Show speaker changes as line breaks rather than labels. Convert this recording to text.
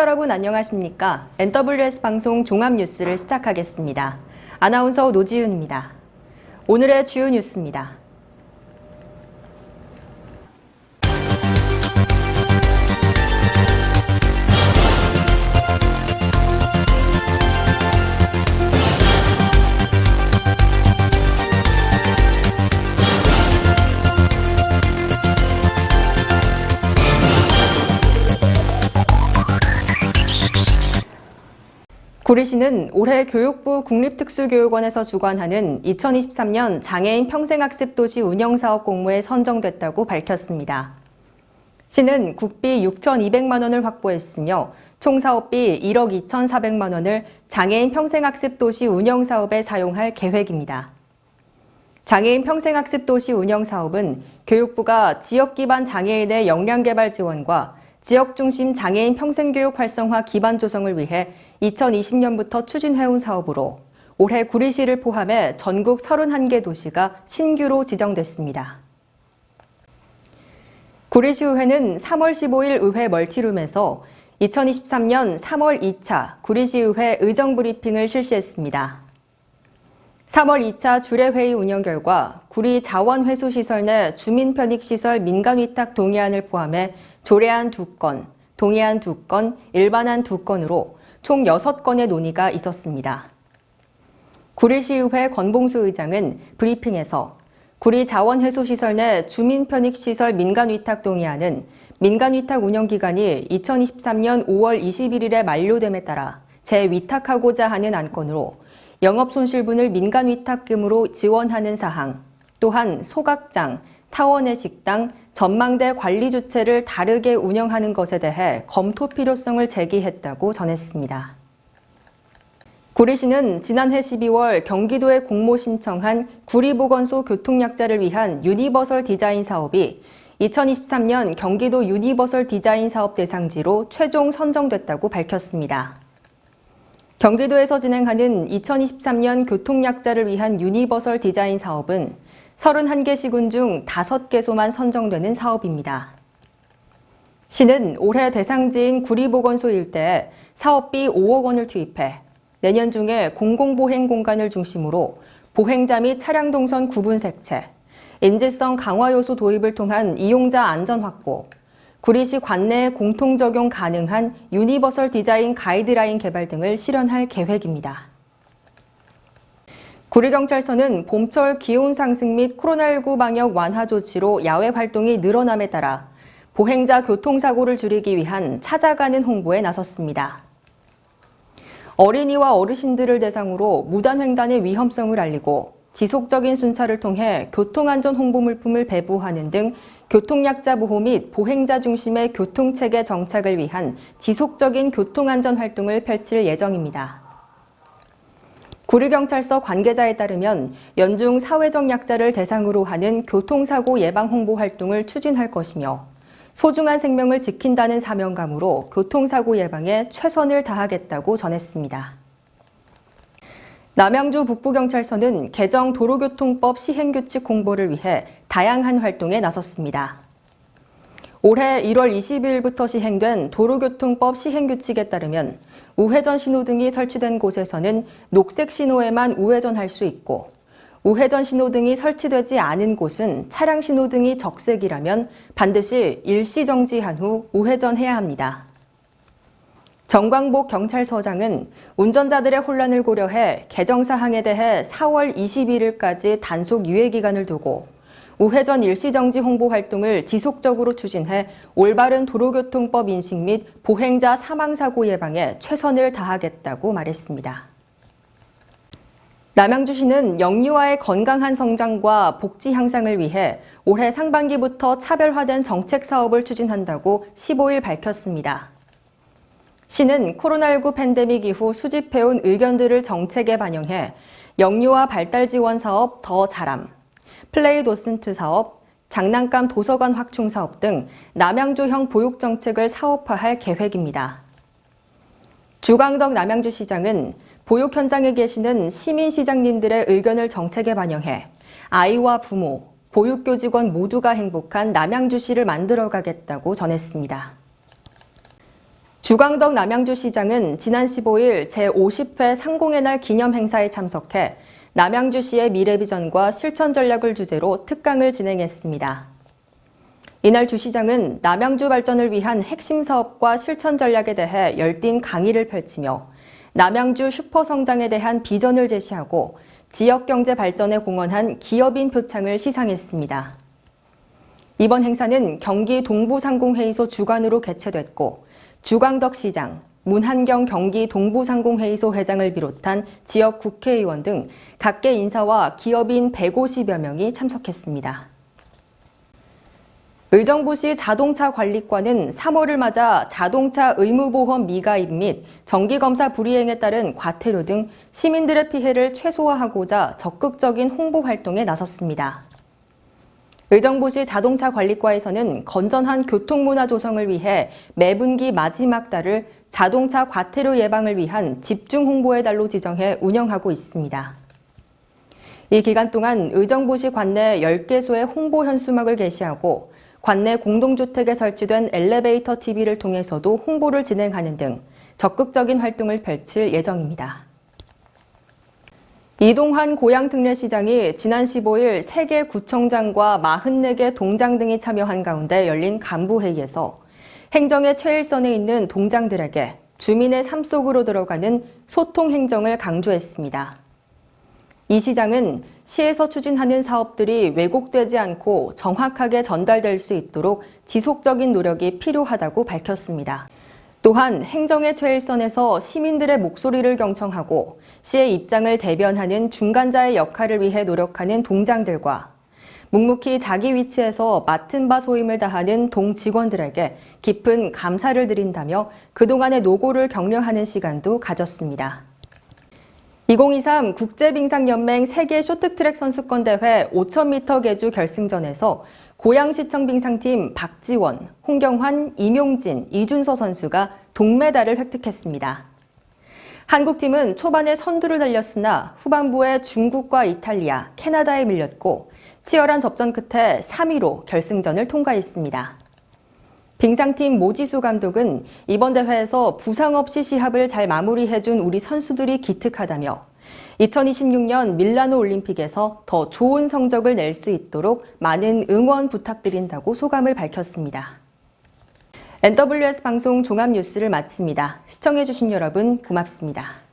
여러분 안녕하십니까? NWS 방송 종합뉴스를 시작하겠습니다. 아나운서 노지윤입니다. 오늘의 주요 뉴스입니다. 구리시는 올해 교육부 국립특수교육원에서 주관하는 2023년 장애인 평생학습도시 운영사업 공모에 선정됐다고 밝혔습니다. 시는 국비 6,200만 원을 확보했으며 총 사업비 1억 2,400만 원을 장애인 평생학습도시 운영사업에 사용할 계획입니다. 장애인 평생학습도시 운영사업은 교육부가 지역기반 장애인의 역량개발 지원과 지역중심 장애인 평생교육 활성화 기반 조성을 위해 2020년부터 추진해온 사업으로 올해 구리시를 포함해 전국 31개 도시가 신규로 지정됐습니다. 구리시의회는 3월 15일 의회 멀티룸에서 2023년 3월 2차 구리시의회 의정브리핑을 실시했습니다. 3월 2차 주례회의 운영 결과 구리 자원회수시설 내 주민편익시설 민간위탁 동의안을 포함해 조례안 2건, 동의안 2건, 일반안 2건으로 총 6건의 논의가 있었습니다. 구리시의회 권봉수 의장은 브리핑에서 구리 자원회수시설 내 주민편익시설 민간위탁 동의안은 민간위탁 운영기간이 2023년 5월 21일에 만료됨에 따라 재위탁하고자 하는 안건으로 영업손실분을 민간위탁금으로 지원하는 사항, 또한 소각장, 타원의 식당, 전망대 관리 주체를 다르게 운영하는 것에 대해 검토 필요성을 제기했다고 전했습니다. 구리시는 지난해 12월 경기도에 공모 신청한 구리보건소 교통약자를 위한 유니버설 디자인 사업이 2023년 경기도 유니버설 디자인 사업 대상지로 최종 선정됐다고 밝혔습니다. 경기도에서 진행하는 2023년 교통약자를 위한 유니버설 디자인 사업은 31개 시군 중 5개소만 선정되는 사업입니다. 시는 올해 대상지인 구리보건소 일대에 사업비 5억 원을 투입해 내년 중에 공공보행 공간을 중심으로 보행자 및 차량 동선 구분 색채, 인지성 강화 요소 도입을 통한 이용자 안전 확보, 구리시 관내에 공통 적용 가능한 유니버설 디자인 가이드라인 개발 등을 실현할 계획입니다. 구리경찰서는 봄철 기온 상승 및 코로나19 방역 완화 조치로 야외 활동이 늘어남에 따라 보행자 교통사고를 줄이기 위한 찾아가는 홍보에 나섰습니다. 어린이와 어르신들을 대상으로 무단횡단의 위험성을 알리고 지속적인 순찰을 통해 교통안전 홍보 물품을 배부하는 등 교통약자 보호 및 보행자 중심의 교통체계 정착을 위한 지속적인 교통안전 활동을 펼칠 예정입니다. 구리경찰서 관계자에 따르면 연중 사회적 약자를 대상으로 하는 교통사고 예방 홍보 활동을 추진할 것이며 소중한 생명을 지킨다는 사명감으로 교통사고 예방에 최선을 다하겠다고 전했습니다. 남양주 북부경찰서는 개정 도로교통법 시행규칙 홍보를 위해 다양한 활동에 나섰습니다. 올해 1월 20일부터 시행된 도로교통법 시행규칙에 따르면 우회전 신호등이 설치된 곳에서는 녹색 신호에만 우회전할 수 있고 우회전 신호등이 설치되지 않은 곳은 차량 신호등이 적색이라면 반드시 일시 정지한 후 우회전해야 합니다. 정광복 경찰서장은 운전자들의 혼란을 고려해 개정 사항에 대해 4월 21일까지 단속 유예 기간을 두고 우회전 일시정지 홍보 활동을 지속적으로 추진해 올바른 도로교통법 인식 및 보행자 사망사고 예방에 최선을 다하겠다고 말했습니다. 남양주시는 영유아의 건강한 성장과 복지 향상을 위해 올해 상반기부터 차별화된 정책 사업을 추진한다고 15일 밝혔습니다. 시는 코로나19 팬데믹 이후 수집해온 의견들을 정책에 반영해 영유아 발달 지원 사업 더 자람, 플레이 도슨트 사업, 장난감 도서관 확충 사업 등 남양주형 보육 정책을 사업화할 계획입니다. 주광덕 남양주시장은 보육 현장에 계시는 시민시장님들의 의견을 정책에 반영해 아이와 부모, 보육교직원 모두가 행복한 남양주시를 만들어가겠다고 전했습니다. 주광덕 남양주시장은 지난 15일 제50회 상공의 날 기념 행사에 참석해 남양주시의 미래 비전과 실천 전략을 주제로 특강을 진행했습니다. 이날 주 시장은 남양주 발전을 위한 핵심 사업과 실천 전략에 대해 열띤 강의를 펼치며 남양주 슈퍼 성장에 대한 비전을 제시하고 지역 경제 발전에 공헌한 기업인 표창을 시상했습니다. 이번 행사는 경기 동부상공회의소 주관으로 개최됐고 주광덕 시장, 문한경 경기 동부상공회의소 회장을 비롯한 지역 국회의원 등 각계 인사와 기업인 150여 명이 참석했습니다. 의정부시 자동차관리과는 3월을 맞아 자동차 의무보험 미가입 및 정기검사 불이행에 따른 과태료 등 시민들의 피해를 최소화하고자 적극적인 홍보 활동에 나섰습니다. 의정부시 자동차관리과에서는 건전한 교통문화 조성을 위해 매분기 마지막 달을 자동차 과태료 예방을 위한 집중 홍보의 달로 지정해 운영하고 있습니다. 이 기간 동안 의정부시 관내 10개소의 홍보 현수막을 게시하고 관내 공동주택에 설치된 엘리베이터 TV를 통해서도 홍보를 진행하는 등 적극적인 활동을 펼칠 예정입니다. 이동환 고양특례시장이 지난 15일 3개 구청장과 44개 동장 등이 참여한 가운데 열린 간부회의에서 행정의 최일선에 있는 동장들에게 주민의 삶 속으로 들어가는 소통 행정을 강조했습니다. 이 시장은 시에서 추진하는 사업들이 왜곡되지 않고 정확하게 전달될 수 있도록 지속적인 노력이 필요하다고 밝혔습니다. 또한 행정의 최일선에서 시민들의 목소리를 경청하고 시의 입장을 대변하는 중간자의 역할을 위해 노력하는 동장들과 묵묵히 자기 위치에서 맡은 바 소임을 다하는 동직원들에게 깊은 감사를 드린다며 그동안의 노고를 격려하는 시간도 가졌습니다. 2023 국제빙상연맹 세계 쇼트트랙 선수권 대회 5000m 계주 결승전에서 고양시청 빙상팀 박지원, 홍경환, 임용진, 이준서 선수가 동메달을 획득했습니다. 한국팀은 초반에 선두를 달렸으나 후반부에 중국과 이탈리아, 캐나다에 밀렸고 치열한 접전 끝에 3위로 결승전을 통과했습니다. 빙상팀 모지수 감독은 이번 대회에서 부상 없이 시합을 잘 마무리해준 우리 선수들이 기특하다며 2026년 밀라노 올림픽에서 더 좋은 성적을 낼 수 있도록 많은 응원 부탁드린다고 소감을 밝혔습니다. NWS 방송 종합뉴스를 마칩니다. 시청해주신 여러분 고맙습니다.